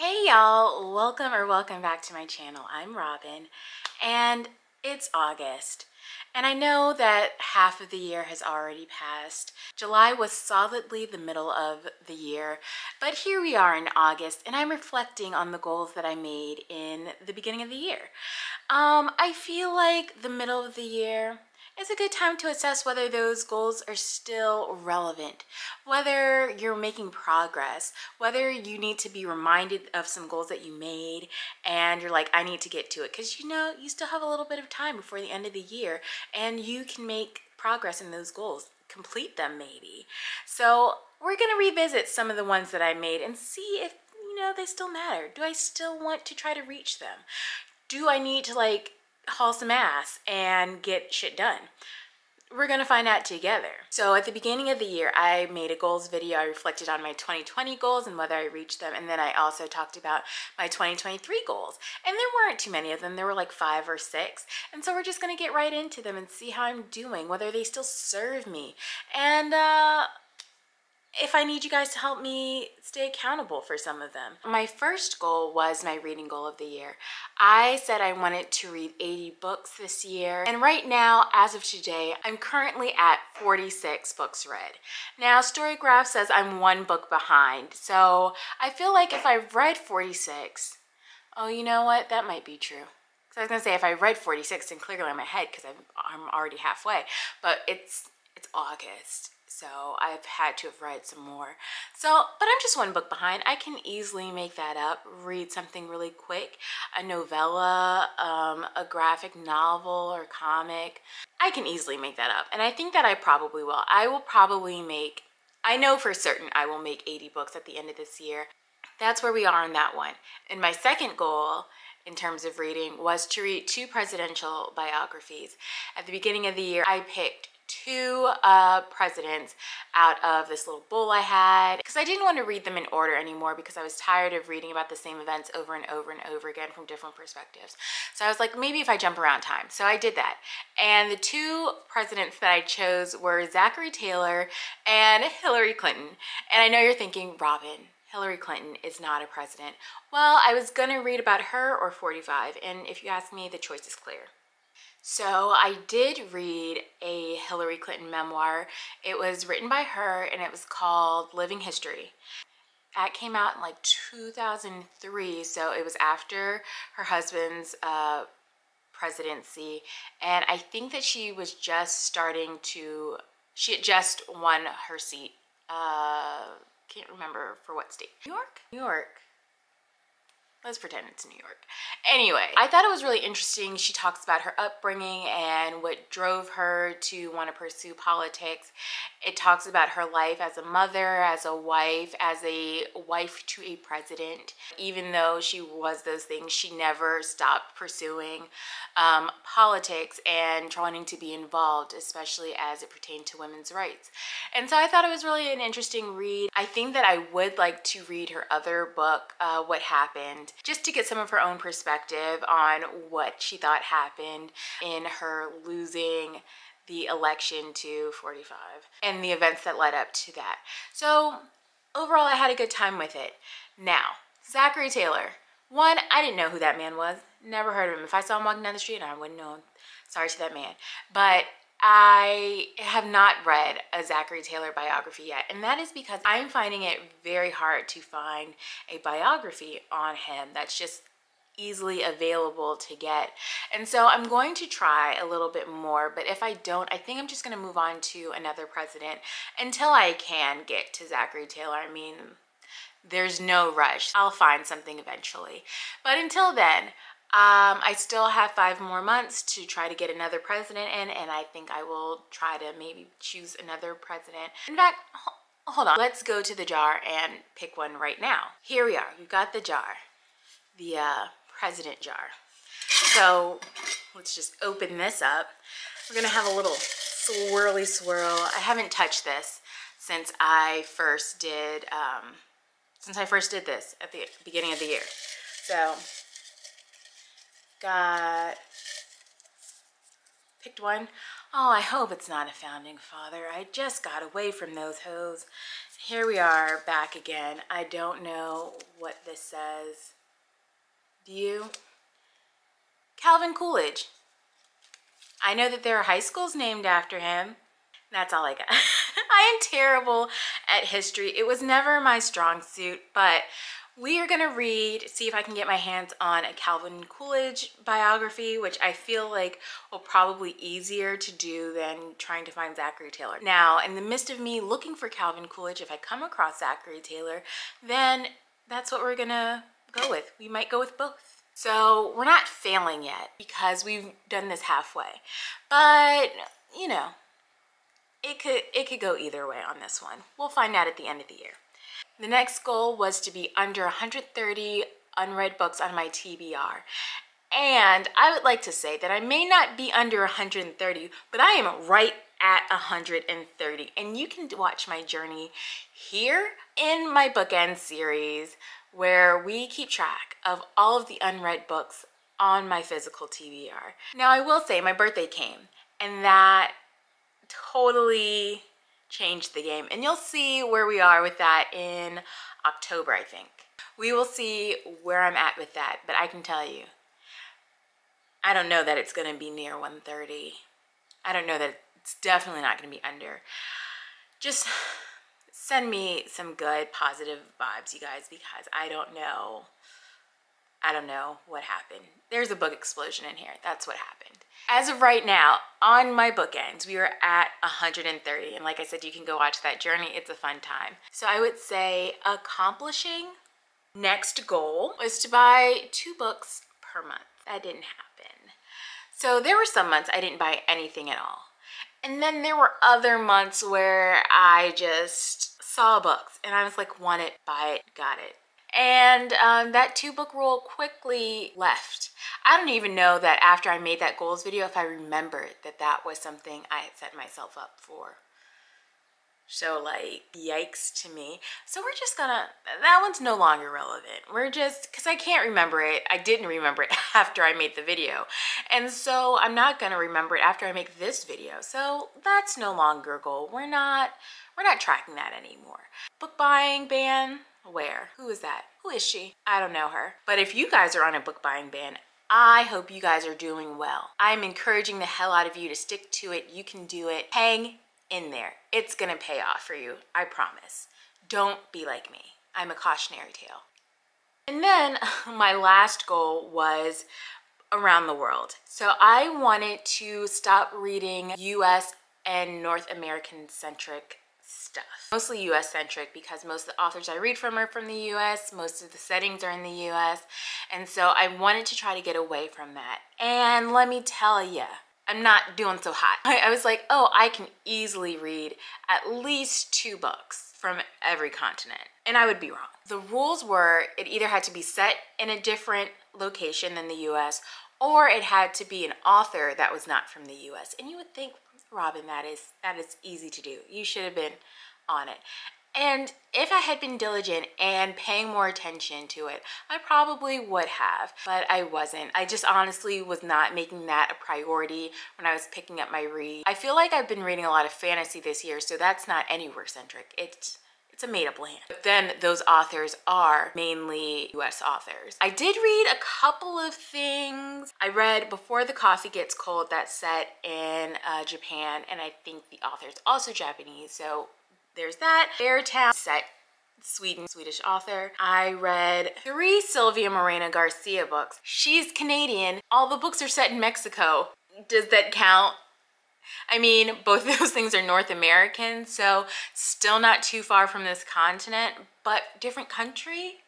Hey y'all, welcome back to my channel. I'm Robin and it's August. And I know that half of the year has already passed. July was solidly the middle of the year, but here we are in August and I'm reflecting on the goals that I made in the beginning of the year. I feel like the middle of the year is a good time to assess whether those goals are still relevant, whether you're making progress, whether you need to be reminded of some goals that you made and you're like, I need to get to it, because you still have a little bit of time before the end of the year and you can make progress in those goals, complete them maybe. So we're going to revisit some of the ones that I made and see if they still matter. Do I still want to try to reach them? Do I need to haul some ass and get shit done? We're gonna find out together. So at the beginning of the year, I made a goals video. I reflected on my 2020 goals and whether I reached them. And then I also talked about my 2023 goals. And there weren't too many of them. There were like 5 or 6. And so we're just gonna get right into them and see how I'm doing, whether they still serve me. And if I need you guys to help me stay accountable for some of them. My first goal was my reading goal of the year. I said I wanted to read 80 books this year. And right now, as of today, I'm currently at 46 books read. Now, Storygraph says I'm 1 book behind. So I feel like if I've read 46, oh, you know what? That might be true. So I was gonna say if I read 46, then clearly I'm ahead because I'm already halfway. But it's August. So I've had to have read some more. But I'm just 1 book behind. I can easily make that up, read something really quick, a novella, a graphic novel or comic. I can easily make that up. And I think that I probably will. I know for certain I will make 80 books at the end of this year. That's where we are on that one. And my second goal in terms of reading was to read 2 presidential biographies. At the beginning of the year, I picked 2 presidents out of this little bowl I had because I didn't want to read them in order anymore because I was tired of reading about the same events over and over and over again from different perspectives. So I was like, maybe if I jump around time. So I did that. And the 2 presidents that I chose were Zachary Taylor and Hillary Clinton. And I know you're thinking, Robin, Hillary Clinton is not a president. Well, I was gonna read about her or 45, and if you ask me, the choice is clear. So I did read a Hillary Clinton memoir. It was written by her and it was called Living History. That came out in like 2003, so it was after her husband's presidency. And I think that she was just she had just won her seat. Can't remember for what state. New York? New York. Let's pretend it's New York. Anyway, I thought it was really interesting. She talks about her upbringing and what drove her to want to pursue politics. It talks about her life as a mother, as a wife to a president. Even though she was those things, she never stopped pursuing politics and wanting to be involved, especially as it pertained to women's rights. And so I thought it was really an interesting read. I think that I would like to read her other book, What Happened, just to get some of her own perspective on what she thought happened in her losing the election to 45 and the events that led up to that. So overall, I had a good time with it. Now, Zachary Taylor. One, I didn't know who that man was. Never heard of him. If I saw him walking down the street, I wouldn't know him. Sorry to that man. But I have not read a Zachary Taylor biography yet, and that is because I'm finding it very hard to find a biography on him that's just easily available to get. And so I'm going to try a little bit more, but if I don't, I think I'm just going to move on to another president until I can get to Zachary Taylor. I mean, there's no rush. I'll find something eventually. But until then, I still have 5 more months to try to get another president in, and I think I will try to maybe choose another president. In fact, hold on. Let's go to the jar and pick one right now. Here we are. We've got the jar, the president jar. So let's just open this up. We're gonna have a little swirly swirl. I haven't touched this since I first did this at the beginning of the year. So picked one. Oh, I hope it's not a founding father. I just got away from those hoes. here we are back again. I don't know what this says. Do you? Calvin Coolidge. I know that there are high schools named after him. That's all I got. I am terrible at history. It was never my strong suit, but we are gonna see if I can get my hands on a Calvin Coolidge biography, which I feel like will probably easier to do than trying to find Zachary Taylor. Now, in the midst of me looking for Calvin Coolidge, if I come across Zachary Taylor, then that's what we're gonna go with. We might go with both. So we're not failing yet because we've done this halfway, but you know, it could go either way on this one. We'll find out at the end of the year. The next goal was to be under 130 unread books on my TBR. And I would like to say that I may not be under 130, but I am right at 130. And you can watch my journey here in my bookend series where we keep track of all of the unread books on my physical TBR. Now I will say my birthday came and that totally changed the game, and you'll see where we are with that in October. I think we will see where I'm at with that, but I can tell you I don't know that it's going to be near 130. I don't know that it's definitely not going to be under. Just send me some good positive vibes, you guys, because I don't know what happened. There's a book explosion in here. That's what happened. As of right now, on my bookends, we are at 130. And like I said, you can go watch that journey. It's a fun time. So I would say accomplishing next goal was to buy 2 books per month. That didn't happen. So there were some months I didn't buy anything at all. And then there were other months where I just saw books and I was like, want it, buy it, got it. And that 2-book rule quickly left. I don't even know that after I made that goals video if I remembered that that was something I had set myself up for. So like, yikes to me. So we're just gonna, that one's no longer relevant. We're just, because I can't remember it. I didn't remember it after I made the video. And so I'm not gonna remember it after I make this video. So that's no longer a goal. We're not tracking that anymore. Book buying ban. Where? Who is that? Who is she? I don't know her. But if you guys are on a book buying ban, I hope you guys are doing well. I'm encouraging the hell out of you to stick to it. You can do it. Hang in there. It's gonna pay off for you. I promise. Don't be like me. I'm a cautionary tale. And then my last goal was around the world. So I wanted to stop reading US and North American centric stuff. Mostly US centric because most of the authors I read from are from the US, most of the settings are in the US, and so I wanted to try to get away from that. And let me tell you, I'm not doing so hot. I was like, oh, I can easily read at least 2 books from every continent, and I would be wrong. The rules were it either had to be set in a different location than the US, or it had to be an author that was not from the US. And you would think, Robin, that is easy to do. You should have been on it. And if I had been diligent and paying more attention to it, I probably would have, but I wasn't. I just honestly was not making that a priority when I was picking up my read. I feel like I've been reading a lot of fantasy this year, so that's not anywhere centric. It's a made-up land. But then those authors are mainly US authors. I did read a couple of things. I read Before the Coffee Gets Cold, that's set in Japan, and I think the author's also Japanese, so there's that. Beartown, set Sweden, Swedish author. I read 3 Sylvia Moreno Garcia books. She's Canadian. All the books are set in Mexico. Does that count? I mean, both of those things are North American, so still not too far from this continent, but different country.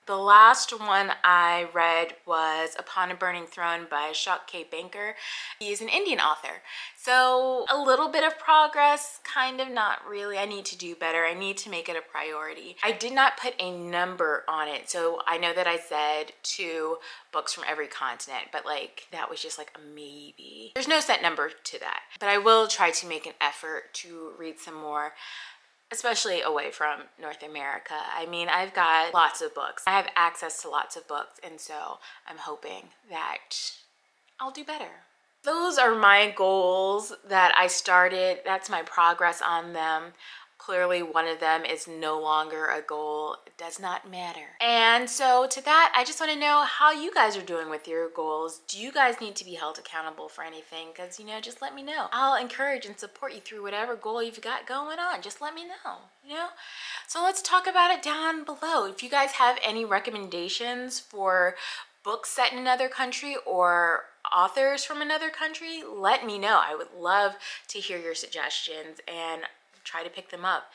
The last one I read was Upon a Burning Throne by Ashok K. Banker. He is an Indian author. So a little bit of progress, kind of, not really. I need to do better. I need to make it a priority. I did not put a number on it. So I know that I said 2 books from every continent, but like that was just like a maybe. There's no set number to that, but I will try to make an effort to read some more, especially away from North America. I mean, I've got lots of books. I have access to lots of books, and so I'm hoping that I'll do better. Those are my goals that I started. That's my progress on them. clearly one of them is no longer a goal. It does not matter. And so to that, I just want to know how you guys are doing with your goals. Do you guys need to be held accountable for anything? Because, you know, just let me know. I'll encourage and support you through whatever goal you've got going on. Just let me know, you know? So let's talk about it down below. If you guys have any recommendations for books set in another country or authors from another country, let me know. I would love to hear your suggestions and try to pick them up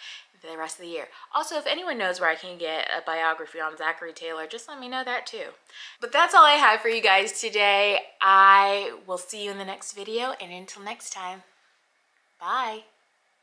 for the rest of the year. Also, if anyone knows where I can get a biography on Zachary Taylor, just let me know that too. But that's all I have for you guys today. I will see you in the next video, and until next time, bye.